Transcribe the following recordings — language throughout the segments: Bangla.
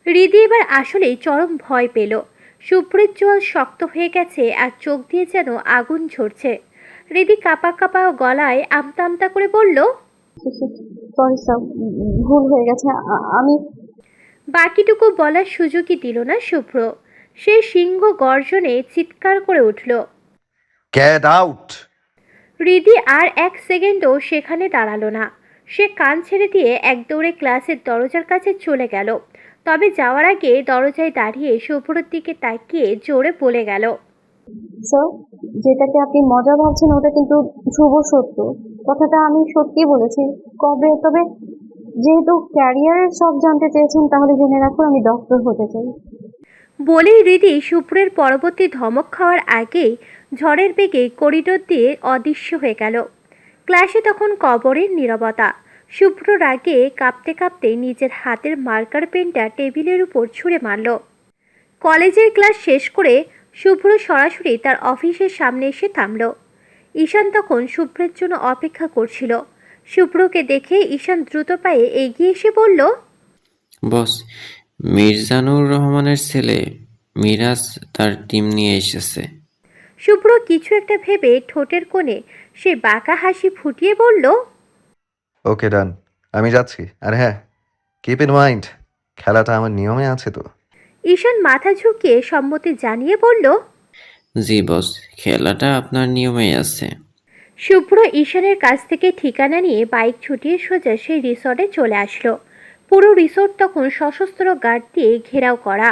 হৃদি এবার আসলেই চরম ভয় পেল। শুভ্রের চোয়াল শক্ত হয়ে গেছে আর চোখ দিয়ে যেন আগুন ঝরছে। হৃদি কাঁপা কাঁপা গলায় আমতা আমতা করে বলল, সরি স্যার, ভুল হয়ে গেছে। আমি বাকিটুকু বলার সুযোগই দিল না শুভ্র। সে সিংহ গর্জনে চিৎকার করে উঠল। Get out! হৃদি আর এক সেকেন্ডও সেখানে দাঁড়ালো না। সে কান ছেড়ে দিয়ে এক দৌড়ে ক্লাসের দরজার কাছে চলে গেল। তবে যাওয়ার আগে দরজায় দাঁড়িয়ে শুভ্রর দিকে তাকিয়ে জোরে বলে গেল, স্যার, যেটাকে আপনি মজা ভাবছেন ওটা কিন্তু শুভ সত্য। কথাটা আমি সত্যি বলেছি। তবে যেহেতু ক্যারিয়ারের সব জানতে চেয়েছেন, তাহলে জেনে রাখুন আমি ডক্টর হতে চাই। বলেই হৃদি শুভ্রের পরবর্তী ধমক খাওয়ার আগেই ঝড়ের বেগে করিডোর দিয়ে অদৃশ্য হয়ে গেল। ক্লাসে তখন কবরের নীরবতা। শুভ্র রাগে কাঁপতে কাঁপতে নিজের হাতের মার্কার পেনটা টেবিলের উপর ছুঁড়ে মারল। কলেজের ক্লাস শেষ করে শুভ্র সরাসরি তার অফিসের সামনে এসে থামল। ঈশান তখন শুভ্রের জন্য অপেক্ষা করছিল। শুভ্রকে দেখে ঈশান দ্রুত পায়ে এগিয়ে এসে বলল, বস, মির্জানুর রহমানের ছেলে মিরাজ তার টিম নিয়ে এসেছে। শুভ্র কিছু একটা ভেবে ঠোঁটের কোণে সে বাঁকা হাসি ফুটিয়ে বলল, ওকে ডান, আমি যাচ্ছি। আর হ্যাঁ, কিপ ইন মাইন্ড, খেলাটা আমার নিয়মে আছে তো। ঈশান মাথা ঝুঁকিয়ে সম্মতি জানিয়ে বলল। জি বস, খেলাটা আপনার নিয়মেই আছে। শুভ্র ঈশানের কাছ থেকে ঠিকানা নিয়ে বাইক ছুটিয়ে সোজা সেই রিসর্টে চলে আসলো। পুরো রিসর্ট তখন সশস্ত্র গার্ড দিয়ে ঘেরাও করা,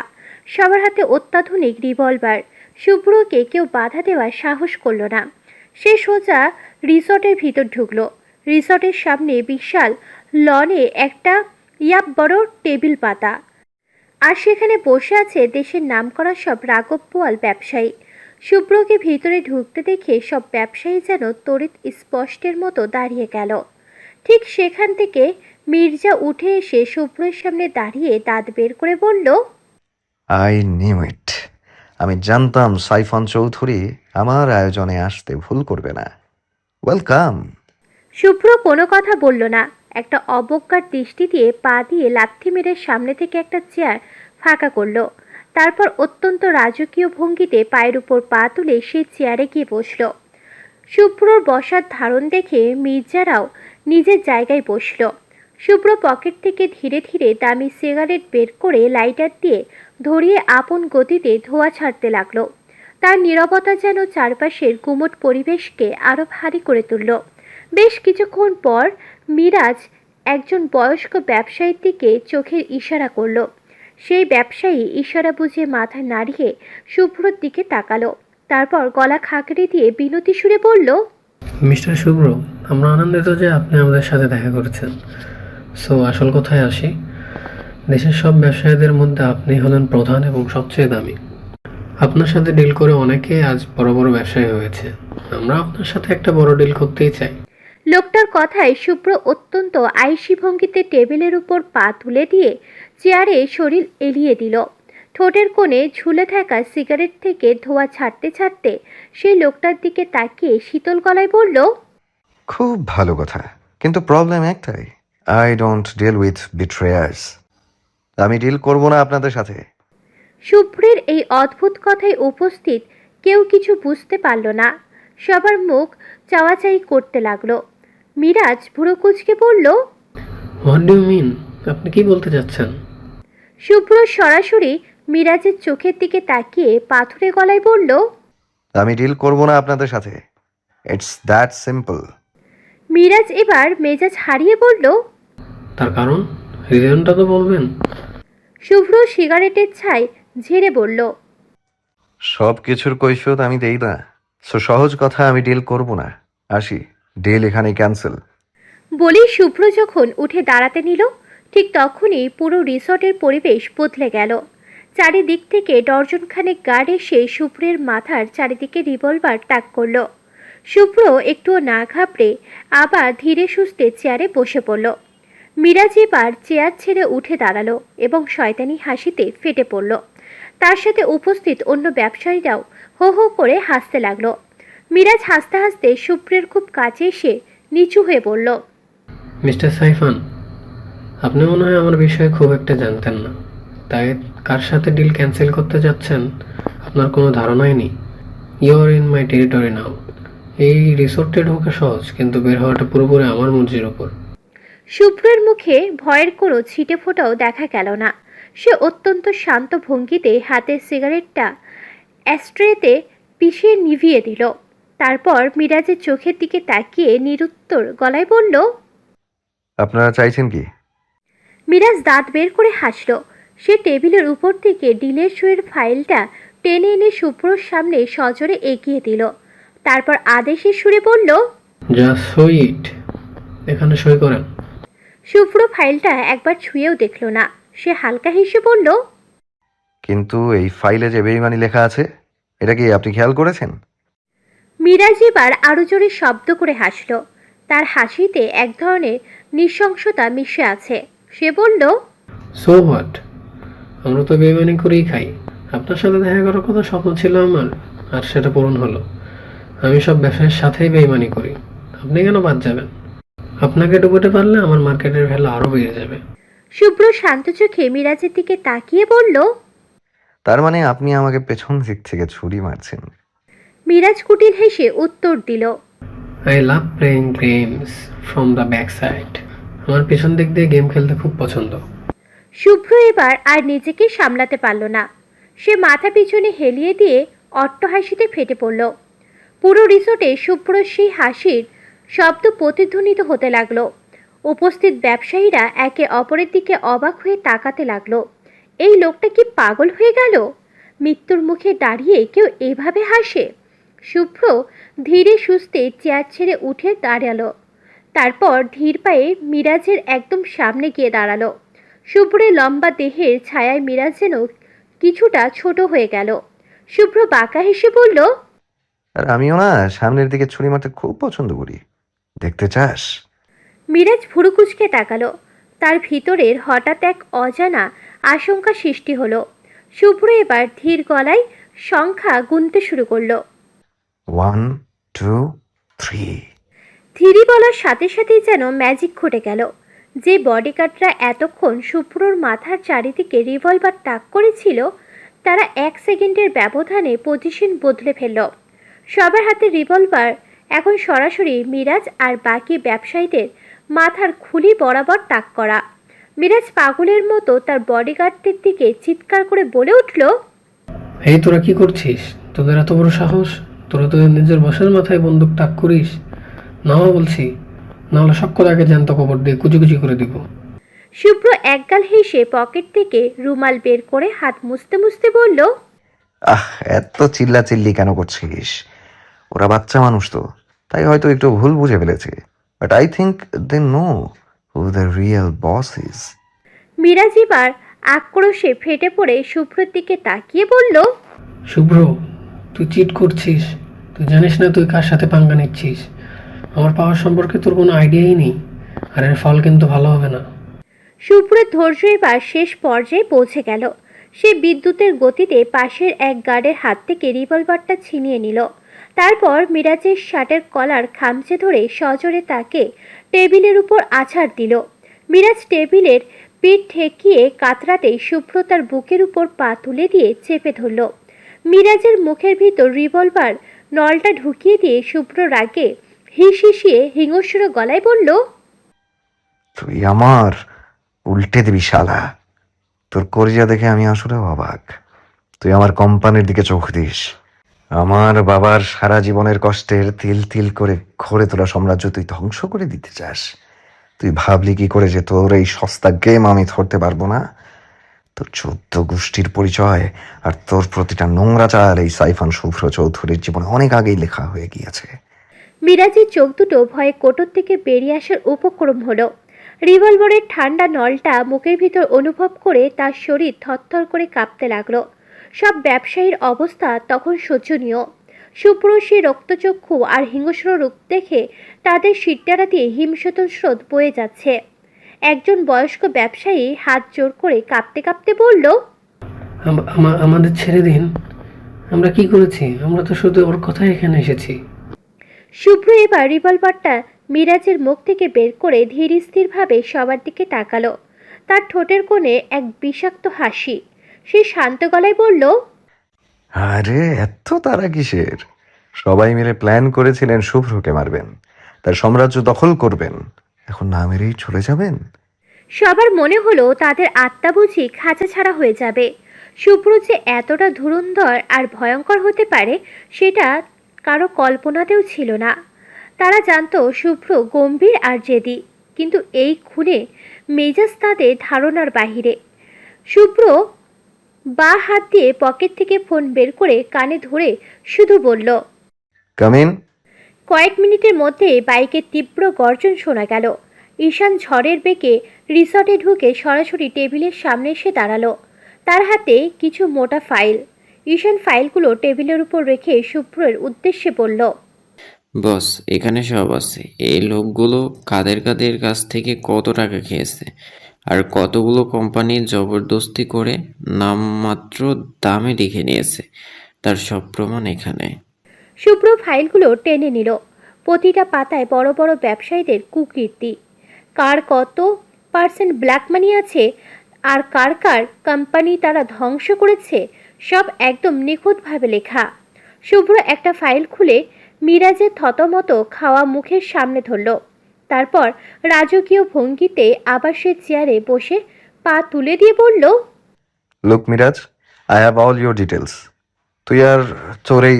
সবার হাতে অত্যাধুনিক রিভলভার। শুভ্রকে কেউ বাধা দেওয়ার সাহস করল না। সে সোজা রিসর্টের ভিতর ঢুকলো। রিসর্টের সামনে বিশাল লনে একটা বড় টেবিল পাতা, আর সেখানে বসে আছে দেশের নামকরা সব রাঘব বোয়াল ব্যবসায়ী। শুভ্রকে ভিতরে ঢুকতে দেখে সব ব্যবসায়ী যেন তড়িৎ স্পষ্টের মতো দাঁড়িয়ে গেল। ঠিক সেখান থেকে মির্জা উঠে এসে শুভ্রের সামনে দাঁড়িয়ে দাঁত বের করে বলল, আই নিউ ইট। আমি জানতাম সাইফন চৌধুরী আমার আয়োজনে আসতে ভুল করবে না। ওয়েলকাম। শুভ্র কোনো কথা বলল না। একটা অবজ্ঞার দৃষ্টি দিয়ে পা দিয়ে লাথি মেরে সামনে থেকে একটা চেয়ার ফাঁকা করলো। তারপর অত্যন্ত রাজকীয় ভঙ্গিতে পায়ের উপর পা তুলে সেই চেয়ারে গিয়ে বসল। শুভ্রর বসার ধারণ দেখে মির্জারাও নিজের জায়গায় বসল। শুভ্র পকেট থেকে ধীরে ধীরে দামি সিগারেট বের করে লাইটার দিয়ে ধরিয়ে আপন গতিতে ধোঁয়া ছাড়তে লাগলো। তার নীরবতা যেন চারপাশের গুমট পরিবেশকে আরো ভারী করে তুলল। বেশ কিছুক্ষণ পর মিরাজ একজন বয়স্ক ব্যবসায়ীর দিকে চোখের ইশারা করলো। সেই ব্যবসায়ী ইশারা বুঝে মাথা নাড়িয়ে শুভ্রর দিকে তাকালো। তারপর গলা খাঁকড়ে দিয়ে বিনতি সুরে বলল, মিস্টার শুভ্র, আমরা আনন্দিত যে আপনি আমাদের সাথে দেখা করেছেন। সো আসল কথায় আসি, দেশের সব ব্যবসায়ীদের মধ্যে আপনি হলেন প্রধান এবং সবচেয়ে দামি। আপনার সাথে ডিল করে অনেকে আজ বড় বড় ব্যবসায়ী হয়েছে। আমরা আপনার সাথে একটা বড় ডিল করতেই চাই। লোকটার কথায় শুভ্র অত্যন্ত আইসি ভঙ্গিতে টেবিলের উপর পা তুলে দিয়ে চেয়ারে শরীর এলিয়ে দিল। ঠোঁটের কোণে ঝুলে থাকা সিগারেট থেকে ধোঁয়া ছাড়তে ছাড়তে সেই লোকটার দিকে তাকিয়ে শীতল গলায় বলল, খুব ভালো কথা, কিন্তু প্রবলেম একটাই, আই ডোন্ট ডিল উইথ বিট্রেয়ার্স। আমি ডিল করব না আপনাদের সাথে। শুভ্রের এই অদ্ভুত কথায় উপস্থিত কেউ কিছু বুঝতে পারল না। সবার মুখ চাওয়াচাই করতে লাগলো। মিরাজ ভুরু কুঁচকে বলল, হোয়াট ডু ইউ মিন? আপনি কি বলতে চাচ্ছেন? শুভ্র সরাসরি মিরাজের চোখের দিকে তাকিয়ে পাথুরে গলায় বলল, আমি ডিল করব না আপনাদের সাথে। It's that simple. মিরাজ এবার মেজাজ হারিয়ে বলল, তার কারণ রিজনটা তো বলবেন। শুভ্র সিগারেটের ছাই ঝেড়ে বলল, সব কিছুর কৈফিয়ত আমি দেই না। সো সহজ কথা, আমি ডিল করব না। আসি, ডিল এখানে ক্যান্সেল। বলেই শুভ্র যখন উঠে দাঁড়াতে নিল, ঠিক তখনই পুরো রিসর্টের পরিবেশ বদলে গেল। চারিদিক থেকে ডজনখানেক গার্ড এসে শুভ্রের মাথার চারিদিকে রিভলভার তাক করলো। শুভ্র একটুও না ঘাবড়ে আবার ধীরে সুস্থে চেয়ারে বসে পড়ল। মিরাজ এবার চেয়ার ছেড়ে উঠে দাঁড়ালো এবং শয়তানি হাসিতে ফেটে পড়ল। তার সাথে উপস্থিত অন্য ব্যবসায়ীরাও হো হো করে হাসতে লাগলো। মিরাজ হাসতে হাসতে শুভ্রের খুব কাছে এসে নিচু হয়ে বলল, মিস্টার সাইফান, আপনি মনে হয় আমার বিষয়ে খুব একটা জানতেন না, তাই কার সাথে ডিল ক্যান্সেল করতে যাচ্ছেন আপনার কোনো ধারণাই নেই। You are in my territory now. এই রিসোর্টে ঢোকা সহজ, কিন্তু বের হওয়াটা পুরোপুরি আমার মর্জির ওপর। শুভ্রের মুখে ভয়ের কোনো ছিটে ফোঁটাও দেখা গেল না। সে অত্যন্ত শান্ত ভঙ্গিতে হাতের সিগারেটটা অ্যাস্ট্রেতে পিষে নিভিয়ে দিল। তারপর মিরাজের চোখের দিকে তাকিয়ে নিরুত্তর গলায় বলল, আপনারা চাইছেন কি? মিরাজ দাঁত বের করে হাসল। সে টেবিলের উপর থেকে ডিলের শোয়ের ফাইলটা টেনে এনে শুভ্রর সামনে সজোরে এগিয়ে দিল। তারপর আদেশের সুরে বলল, জাস্ট সুইট, এখানে সই করেন। শুভ্র ফাইলটা একবার ছুঁয়েও দেখল না। সে হালকা হেসে বলল, কিন্তু এই ফাইলে যে বেইমানি লেখা আছে, এটা কি আপনি খেয়াল করেছেন? মিরাজ এবার আরো জোরে শব্দ করে হাসল। তার হাসিতে এক ধরনের নৃশংসতা মিশে আছে। সে বলল, সো হোয়াট, আমরা তো বেইমানি করেই খাই। আপনার সাথে দেখা করার কথা স্বপ্ন ছিল আমার, আর সেটা পূরণ হলো। আমি সব ব্যবসায়ের সাথেই বেইমানি করি, আপনি কেন বাদ যাবেন? আপনাকে ডুবোতে পারলে আমার মার্কেটের ভ্যালু আরও বেড়ে যাবে। শুভ্র শান্ত চোখে মিরাজের দিকে তাকিয়ে বলল, তার মানে আপনি আমাকে পেছন দিক থেকে ছুরি মারছেন? মিরাজ কুটিল হেসে উত্তর দিল, I love playing games from the back side. আমার পেছন দিক দিয়ে গেম খেলতে খুব পছন্দ। শুভ্র এবার আর নিজেকে সামলাতে পারল না। সে মাথা পিছনে হেলিয়ে দিয়ে অট্টহাসিতে ফেটে পড়ল। পুরো রিসোর্টে শুভ্রর সেই হাসির শব্দ প্রতিধ্বনিত হতে লাগলো। উপস্থিত ব্যবসায়ীরা একে অপরের দিকে অবাক হয়ে তাকাতে লাগলো। এই লোকটা কি পাগল হয়ে গেল? মৃত্যুর মুখে দাঁড়িয়ে কেউ এভাবে হাসে? শুভ্র ধীরে সুস্থে চেয়ার ছেড়ে উঠে দাঁড়ালো। তারপর ধীর পায়ে মিরাজের একদম সামনে গিয়ে দাঁড়ালো। শুভ্রের লম্বা দেহের ছায়ায় মিরাজ যেন কিছুটা ছোট হয়ে গেল। শুভ্র বাঁকা হেসে বলল, আর আমিও না সামনের দিকে ছুরি মারতে খুব পছন্দ করি। দেখতে চাস? মিরাজ ভুরু কুঁচকে তাকালো। তার ভিতরের হঠাৎ এক অজানা আশঙ্কা সৃষ্টি হলো। শুভ্র এবার ধীর গলায় সংখ্যা গুনতে শুরু করলো। 1 2 3। ধীরে বলার সাথে সাথেই যেন ম্যাজিক ঘটে গেল। যে বডিগার্ডরা এতক্ষণ শুভ্রর মাথার চারিদিকে রিভলভার তাক করেছিল, তারা 1 সেকেন্ডের ব্যবধানে পজিশন বদলে ফেলল। সবার হাতে রিভলভার এখন সরাসরি মিরাজ আর বাকি ব্যবসায়ীদের মাথার খুলি বরাবর তাক করা। মিরাজ পাগলের মতো তার বডিগার্ডদের দিকে চিৎকার করে বলে উঠল, এই তোরা কি করছিস? তোদের এত বড় সাহস? তোরা তোদের নিজের বসের মাথায় বন্দুক তাক করিস? নাও বলছি, নাহলে সবকটাকে জ্যান্ত কবর দিয়ে কুচি কুচি করে দিব। শুভ্র একগাল হেসে পকেট থেকে রুমাল বের করে হাত মুছতে মুছতে বলল, এত চিল্লাচিল্লি কেন করছিস? ওরা বাচ্চা মানুষ তো, তাই হয়তো একটু ভুল বুঝে ফেলেছে। But I think they know who the real boss is. Miraj এবার আক্রোশে ফেটে পড়ে শুভ্রর দিকে তাকিয়ে বলল, শুভ্র, তুই চিট করছিস। তুই জানিস না তুই কার সাথে পাঙ্গা নিচ্ছিস। আমার পাওয়ার সম্পর্কে তোর কোনো আইডিয়াই নেই, আর এর ফল কিন্তু ভালো হবে না। শুভ্রের ধৈর্য এবার শেষ পর্যায়ে পৌঁছে গেল। সে বিদ্যুতের গতিতে পাশের এক গার্ডের হাত থেকে রিভলভারটা ছিনিয়ে নিল। তারপর মিরাজের শার্টের কলার খামচে ধরে সজোরে তাকে টেবিলের উপর আছাড় দিল। মিরাজ টেবিলের পিঠ ঠেকিয়ে কাতরাতেই শুভ্র তার বুকের উপর পা তুলে দিয়ে চেপে ধরল। মিরাজের মুখের ভিতর রিভলভার নলটা ঢুকিয়ে দিয়ে শুভ্র রাগে হিসিয়ে হিংস্র গলায় বলল, তুই আমার উল্টে দিবি শালা। তোর করিজা দেখে আমি আসলে অবাক। তুই আমার কোম্পানির দিকে চোখ দিস। আমার বাবার সারা জীবনের কষ্টের তিল তিল করে ঘরে তোলা সাম্রাজ্য তুই ধ্বংস করে দিতে চাস? তুই ভাবলি কি করে যে তোর এই সস্তা গেম আমি ধরতে পারবো না? তোর 14 গোষ্ঠীর পরিচয় আর তোর প্রতিটা নোংরা চাল এই সাইফান শুভ্র চৌধুরীর জীবনে অনেক আগেই লেখা হয়ে গিয়েছে। মিরাজের চোখ দুটো ভয়ে কোটর থেকে বেরিয়ে আসার উপক্রম হলো। রিভলভারের ঠান্ডা নলটা মুখের ভিতর অনুভব করে তার শরীর থরথর করে কাঁপতে লাগলো। সব ব্যবসায়ীর অবস্থা তখন শোচনীয়। শুভ্র সে রক্তচক্ষু আর হিংস্র রূপ দেখে তাদের শিরদাঁড়া দিয়ে হিমশীতল স্রোত বয়ে যাচ্ছে। একজন বয়স্ক ব্যবসায়ী হাত জোর করে কাঁপতে কাঁপতে বলল, আমাদের ছেড়ে দিন। আমরা কি করেছি? আমরা তো শুধু ওর কথাই এখানে এসেছি। শুভ্র এবার রিভলভারটা মিরাজের মুখ থেকে বের করে ধীর স্থিরভাবে সবার দিকে তাকালো। তার ঠোঁটের কোণে এক বিষাক্ত হাসি। সে শান্ত গলায় বলল, আরে এত তারা কিসের? সবাই মিলে প্ল্যান করেছিলেন শুভ্রকে মারবেন, তার সাম্রাজ্য দখল করবেন। এখন না মেরেই চলে যাবেন? সবার মনে হলো তাদের আত্মা বুঝি খাঁচা ছাড়া হয়ে যাবে। শুভ্র যে এতটা ধুরন্ধর আর ভয়ঙ্কর হতে পারে সেটা কারো কল্পনাতেও ছিল না। তারা জানতো শুভ্র গম্ভীর আর জেদি, কিন্তু এই খুনে মেজাজ তাদের ধারণার বাহিরে। শুভ্র বাঁ হাত দিয়ে পকেট থেকে ফোন বের করে কানে ধরে শুধু বলল, কামিন। কয়েক মিনিটের মধ্যে বাইকের তীব্র গর্জন শোনা গেল। ঈশান ঝড়ের বেগে রিসর্টে ঢুকে সরাসরি টেবিলের সামনে এসে দাঁড়ালো। তার হাতে কিছু মোটা ফাইল। ঈশান ফাইলগুলো টেবিলের উপর রেখে শুভ্রের উদ্দেশ্যে বলল, বস, এখানে সব আছে। এই লোকগুলো কাদের কাদের কাছ থেকে কত টাকা খেয়েছে আর কতগুলো কোম্পানি জবরদস্তি করে নামমাত্র দামে লিখে নিয়েছে, তার সব প্রমাণ এখানে। শুভ্র ফাইলগুলো টেনে নিল। প্রতিটা পাতায় বড় বড় ব্যবসায়ীদের কুকীর্তি, কার কত পার্সেন্ট ব্ল্যাক মানি আছে আর কার কার কোম্পানি তারা ধ্বংস করেছে, সব একদম নিখুঁতভাবে লেখা। শুভ্র একটা ফাইল খুলে মিরাজের থতমত খাওয়া মুখের সামনে ধরল। তারপর রাজকীয় ভঙ্গিতে আবার সে চেয়ারে বসে পা তুলে দিয়ে বলল, look Miraj, I have all your details. তুই আর তোর এই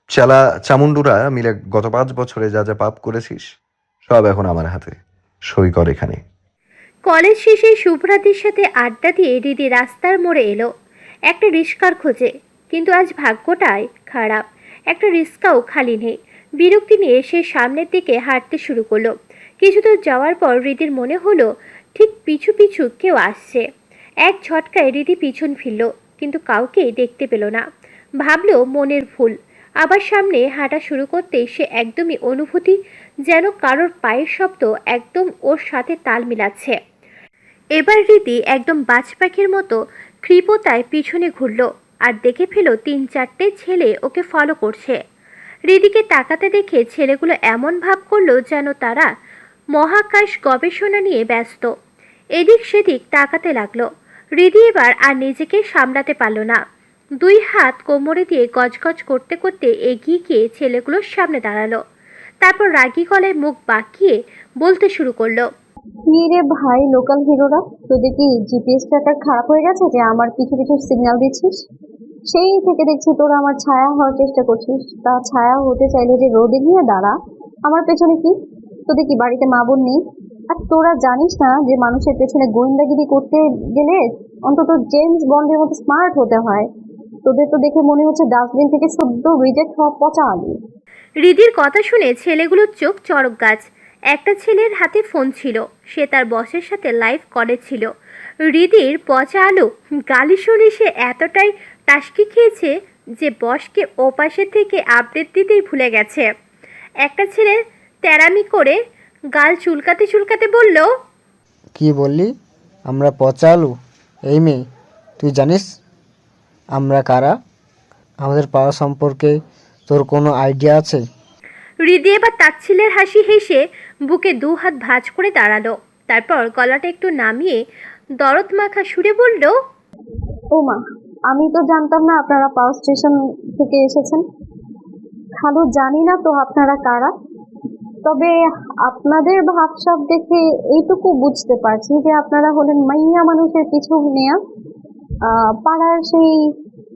চালা চামুন্ডুরা মিলে গত 5 বছরে যা যা পাপ করেছিস সব এখন আমার হাতে। সই কর এখানে। কলেজ শেষে শুভ্রাদির সাথে আড্ডা দিয়ে দিদি রাস্তার মোড়ে এলো একটা রিস্কার খোঁজে, কিন্তু আজ ভাগ্যটাই খারাপ। একটা রিস্কাও খালি নেই। বিরক্তি নিয়ে সে সামনের দিকে হাঁটতে শুরু করলো। কিছু দূর যাওয়ার পর হৃদির মনে হলো ঠিক পিছু পিছু কেউ আসছে। এক ঝটকায় হৃদি পিছন ফিরল, কিন্তু কাউকেই দেখতে পেল না। ভাবলো মনের ভুল। আবার সামনে হাঁটা শুরু করতেই সে একদমই অনুভূতি যেন কারোর পায়ের শব্দ একদম ওর সাথে তাল মিলাচ্ছে। এবার রীতি একদম বাজ পাখির মতো কৃপতায় পিছনে ঘুরল আর দেখে ফেল 3-4টে ছেলে ওকে ফলো করছে। হৃদিকে তাকাতে দেখে ছেলেগুলো এমন ভাব করলো যেন তারা মহাকাশ গবেষণা নিয়ে ব্যস্ত। এদিক সেদিক তাকাতে লাগলো। হৃদি এবার আর নিজেকে সামলাতে পারল না। 2 হাত কোমরে দিয়ে গজগজ করতে করতে এগিয়ে গিয়ে ছেলেগুলোর সামনে দাঁড়ালো। তারপর রাগী গলায় মুখ বাঁকিয়ে বলতে শুরু করলো, কি রে ভাই লোকাল হিরোরা, তোদের কি জিপিএস ট্র্যাকার খারাপ হয়ে গেছে যে আমার পিছু পিছু সিগন্যাল দিচ্ছিস? সেই থেকে দেখছি তোরা আমার ছায়া হওয়ার চেষ্টা করছিস। তা ছায়া হতে চাইলে যে রোদে গিয়ে দাঁড়া। আমার পেছনে কি তোদের কি বাড়িতে মা বোন নেই? আর তোরা জানিস না যে মানুষের পেছনে গোয়েন্দাগিরি করতে গেলে অন্তত জেমস বন্ডের মতো স্মার্ট হতে হয়? তোদের তো দেখে মনে হচ্ছে ডাস্টবিন থেকে সদ্য রিজেক্ট হওয়া পচা আলু। হৃদির কথা শুনে ছেলেগুলোর চোখ চড়ক গাছ। একটা ছেলের হাতে ফোন ছিল, সে তার বসের সাথে লাইভ করেছিল। হৃদির পচা আলু গালি শুনে সে এতটাই টাসকি খেয়েছে যে বসকে ওপাশে থেকে আপডেট দিতেই ভুলে গেছে। একটা ছেলে তেরামি করে গাল চুলকাতে চুলকাতে বলল, কি বললি? আমরা পচা আলু? এই মেয়ে, তুই জানিস আমরা কারা? আমাদের পাওয়ার সম্পর্কে তোর কোনো আইডিয়া আছে? হৃদি এবার তাচ্ছিলের হাসি হেসে বুকে 2 হাত ভাঁজ করে দাঁড়ালো। তারপর গলাটা একটু নামিয়ে দরদ মাখা সুরে বলল, ও মা, আমি তো জানতাম না আপনারা পাওয়ার স্টেশন থেকে এসেছেন। খালু, জানি না তো আপনারা কারা, তবে আপনাদের ভাবসাব দেখে এইটুকু বুঝতে পারছি যে আপনারা হলেন মাইয়া মানুষের পিছু নেয়া পাড়ার সেই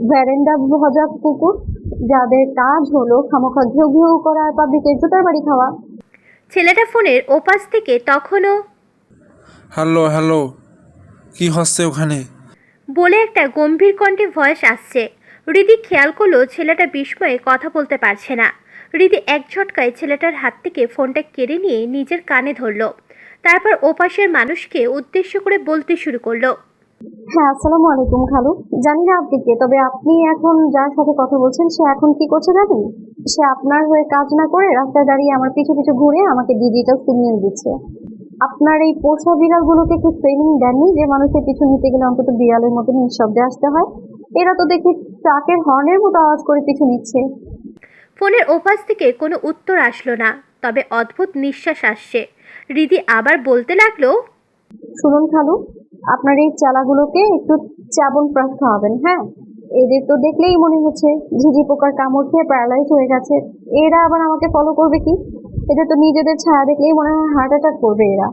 ভ্যারেন্ডা ভজা কুকুর, যাদের কাজ হলো খামোখা ঘেউ ঘেউ করা আর পাবলিকের জুতার বাড়ি খাওয়া। ছেলেটা ফোনের ওপাশ থেকে তখনও হ্যালো হ্যালো, কি হচ্ছে ওখানে? বলে একটা গম্ভীর কণ্ঠে ভয়েস আসছে। হৃদি খেয়াল করলো ছেলেটা বিস্ময়ে কথা বলতে পারছে না। হৃদি এক ঝটকায় ছেলেটার হাত থেকে ফোনটা কেড়ে নিয়ে নিজের কানে ধরলো। তারপর ওপাশের মানুষকে উদ্দেশ্য করে বলতে শুরু করলো, হ্যাঁ, আসসালামু আলাইকুম খালু। জানি না আপনি কে, তবে আপনি এখন যার সাথে কথা বলছেন সে এখন কি করছে জানেন? সে আপনার হয়ে কাজ না করে রাস্তায় দাঁড়িয়ে আমার পিছু পিছু ঘুরে আমাকে ডিজিটাল সিগন্যাল দিচ্ছে। আপনার এই পোষা বিড়ালগুলোকে কি ট্রেনিং দেননি যে মানুষের পিছু নিতে গেলে অন্তত বিড়ালের মতো নিঃশব্দে আসতে হয়? এরা তো দেখি ট্রাকের হর্নের মতো আওয়াজ করে পিছু নিচ্ছে। ফোনের ওপাশ থেকে কোনো উত্তর আসলো না। তবে অদ্ভুত নিঃশ্বাস আসছে। হৃদি আবার বলতে লাগলো, শুনুন খালু, আপনার এই চালাগুলোকে একটু চ্যবনপ্রাশ খাওয়াবেন, হ্যাঁ? এদের তো দেখলেই মনে হচ্ছে ঝিঝি পোকার কামড় খেয়ে প্যারালাইজ হয়ে গেছে। এরা আবার আমাকে ফলো করবে কি? এদের তো নিজেদের ছায়া দেখলেই মনে হয় হার্ট অ্যাটাক করবে এরা।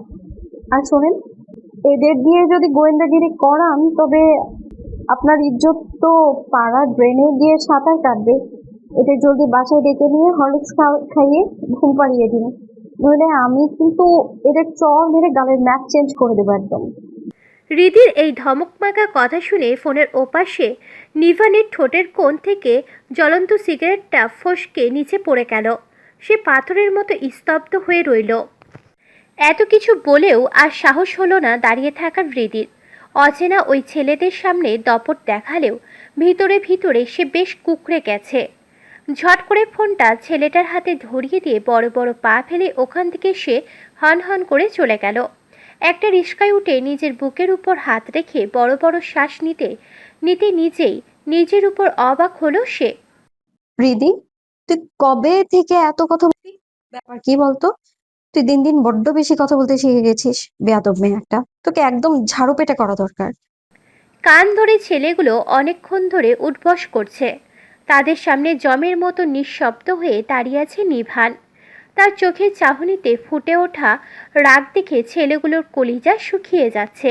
আর শোনেন, এদের দিয়ে যদি গোয়েন্দাগিরি করান তবে আপনার ইজ্জত তো পাড়ার ড্রেনে গিয়ে সাঁতার কাটবে। এদের জলদি বাসায় ডেকে নিয়ে হরলিক্স খাইয়ে ঘুম পাড়িয়ে দিন, নইলে আমি কিন্তু এদের চর মেরে গালের ম্যাপ চেঞ্জ করে দেবো একদম। হৃদির এই ধমকমাকা কথা শুনে ফোনের ওপাশে নিভানের ঠোঁটের কোণ থেকে জ্বলন্ত সিগারেটটা ফসকে নিচে পড়ে গেল। সে পাথরের মতো স্তব্ধ হয়ে রইল। এত কিছু বলেও আর সাহস হলো না দাঁড়িয়ে থাকার হৃদির। অচেনা ওই ছেলেদের সামনে দপট দেখালেও ভিতরে ভিতরে সে বেশ কুঁকড়ে গেছে। ঝট করে ফোনটা ছেলেটার হাতে ধরিয়ে দিয়ে বড় বড় পা ফেলে ওখান থেকে সে হন হন করে চলে গেল। একটা রিস্কায় উঠে নিজের বুকের উপর হাত রেখে বড় বড় শ্বাস নিতে নিতে নিজেই নিজের উপর অবাক হলো সে। রিদি, তুই কবে থেকে এত কথা বলতি? ব্যাপার কি বলতো? তুই দিন দিন বড্ড বেশি কথা বলতে শিখে গেছিস, বেয়াদব মেয়ে একটা। তোকে একদম ঝাড়ু পেটা করা দরকার। কান ধরে ছেলেগুলো অনেকক্ষণ ধরে উঠবস করছে। তাদের সামনে জমের মতো নিঃশব্দ হয়ে দাঁড়িয়ে আছে নিভান। তার চোখের চাহনিতে ফুটে ওঠা রাগ দেখে ছেলেগুলোর কলিজা শুকিয়ে যাচ্ছে।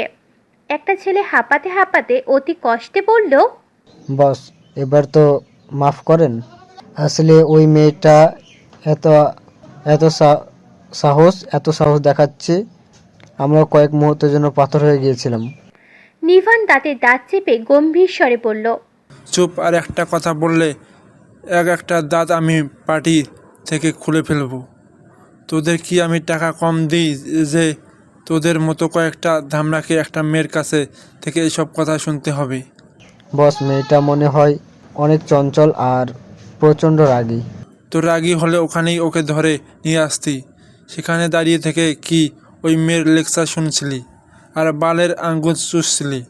একটা ছেলে হাঁপাতে হাঁপাতে অতি কষ্টে বলল, বস, এবার তো মাফ করেন। আসলে ওই মেয়েটা এত এত এত সাহস দেখাচ্ছে, আমরা কয়েক মুহূর্তের জন্য পাথর হয়ে গিয়েছিলাম। নিভান দাঁতে দাঁত চেপে গম্ভীর স্বরে বলল, চুপ, আর একটা কথা বললে একটা দাঁত আমি পার্টি থেকে খুলে ফেলবো। তোদের কি আমি টাকা কম দিই যে তোদের মতো কয়েকটা ধামড়াকে একটা মেয়ের কাছে থেকে এসব কথা শুনতে হবে? বস, মেয়েটা মনে হয় অনেক চঞ্চল আর প্রচণ্ড রাগী। তো রাগী হলে ওখানেই ওকে ধরে নিয়ে আসতি। সেখানে দাঁড়িয়ে থেকে কি ওই মেয়ের লেকচার শুনছিলি আর বালের আঙ্গুল চুষছিলি?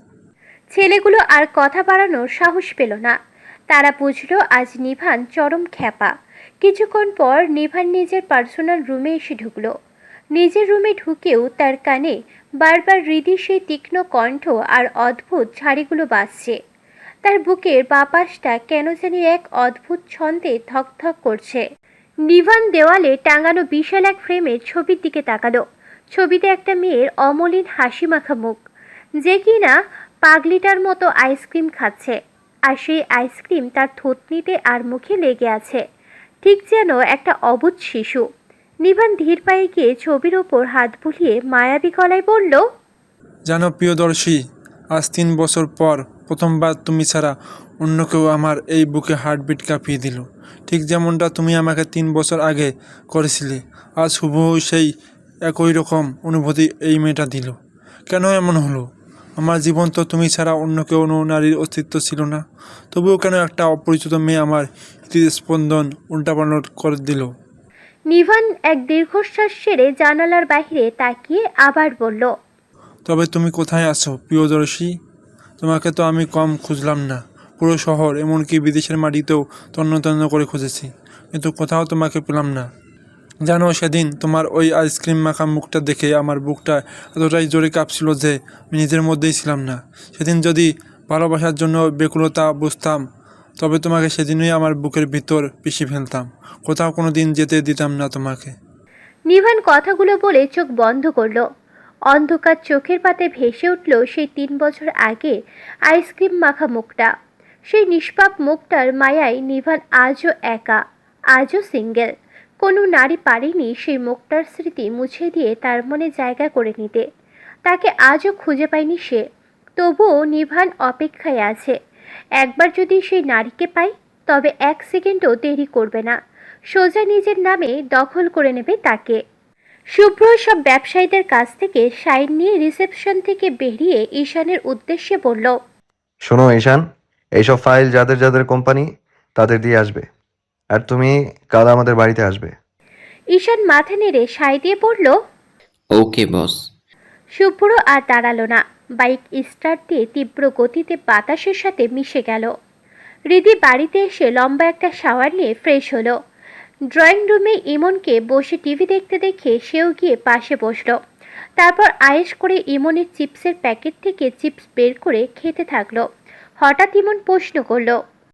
ছেলেগুলো আর কথা বাড়ানোর সাহস পেল না। তারা বুঝলো আজ নিভান চরম খ্যাপা। কিছুক্ষণ পর নিভান নিজের পার্সোনাল রুমে এসে ঢুকলো। নিজের রুমে ঢুকেও তার কানে বারবার হৃদি সেই তীক্ষ্ণ কণ্ঠ আর অদ্ভুত ঝাড়িগুলো বাজছে। তার বুকের বাপাসটা কেন জানি এক অদ্ভুত ছন্দে ধকধক করছে। নিভান দেওয়ালে টাঙানো বিশাল এক ফ্রেমের ছবির দিকে তাকালো। ছবিতে একটা মেয়ের অমলিন হাসি মাখা মুখ, যে কিনা পাগলিটার মতো আইসক্রিম খাচ্ছে, আর সেই আইসক্রিম তার থুতনিতে আর মুখে লেগে আছে, ঠিক যেন একটা অবুঝ শিশু। নিভান ধীর পায়ে গিয়ে ছবির ওপর হাত বুলিয়ে মায়াবী গলায় বলল, জানো প্রিয়দর্শী, আজ 3 বছর পর প্রথমবার তুমি ছাড়া অন্য কেউ আমার এই বুকে হার্টবিট কাঁপিয়ে দিল। ঠিক যেমনটা তুমি আমাকে 3 বছর আগে করেছিলে, আজ হুবহু সেই একই রকম অনুভূতি এই মেয়েটা দিল। কেন এমন হলো? আমার জীবন তো তুমি ছাড়া অন্য কোনো নারীর অস্তিত্ব ছিল না, তবুও কেন একটা অপরিচিত মেয়ে আমার হৃদস্পন্দন উল্টাপাল্টা করে দিল? নিভান এক দীর্ঘশ্বাস ছেড়ে জানালার বাইরে তাকিয়ে আবার বলল, তবে তুমি কোথায় আছো প্রিয়দর্শী? তোমাকে তো আমি কম খুঁজলাম না। পুরো শহর, এমনকি বিদেশের মাটিতেও তন্ন তন্ন করে খুঁজেছি, কিন্তু কোথাও তোমাকে পেলাম না। জানো, সেদিন তোমার ওই আইসক্রিম মাখা মুখটা দেখে আমার বুকটা এতটাই জোরে কাঁপছিল যে আমি নিজের মধ্যেই ছিলাম না। সেদিন যদি ভালোবাসার জন্য ব্যাকুলতা বুঝতাম, তবে তোমাকে সেদিনই আমার বুকের ভিতর পিষে ফেলতাম। কোথাও কোনো দিন যেতে দিতাম না তোমাকে। নিভান কথাগুলো বলে চোখ বন্ধ করল। অন্ধকার চোখের পাতে ভেসে উঠল সেই 3 বছর আগে আইসক্রিম মাখা মুখটা। সেই নিষ্পাপ মুখটার মায়ায় নিভান আজও একা, আজও সিঙ্গেল। কোনো নারী পারেনি সেই মুখটার স্মৃতি মুছে দিয়ে তার মনে জায়গা করে নিতে। তাকে আজও খুঁজে পায়নি সে। তবুও নিভান অপেক্ষায় আছে। একবার যদি সেই নারীকে পায়, তবে 1 সেকেন্ডও দেরি করবে না, সোজা নিজের নামে দখল করে নেবে তাকে। শুভ্র সব ব্যবসায়ীদের কাছ থেকে সাইন নিয়ে রিসেপশন থেকে বেরিয়ে ঈশানের উদ্দেশ্যে বলল, শোনো ঈশান, এইসব ফাইল যাদের যাদের কোম্পানি তাদের দিয়ে আসবে, আর তুমি কাল আমাদের বাড়িতে আসবে। ঈশান মাথা নেড়ে সায় দিয়ে বলল, ওকে বস। শুভ্র আর দাঁড়ালো না। বাইক স্টার্ট দিয়ে তীব্র গতিতে বাতাসের সাথে মিশে গেল। হৃদি বাড়িতে এসে লম্বা একটা শাওয়ার নিয়ে ফ্রেশ হলো। ড্রয়িং রুমে ইমনকে বসে টিভি দেখতে দেখে সেও গিয়ে পাশে বসলো। তারপর আয়েশ করে ইমনের চিপসের প্যাকেট থেকে চিপস বের করে খেতে থাকলো। হঠাৎ ইমন প্রশ্ন করলো,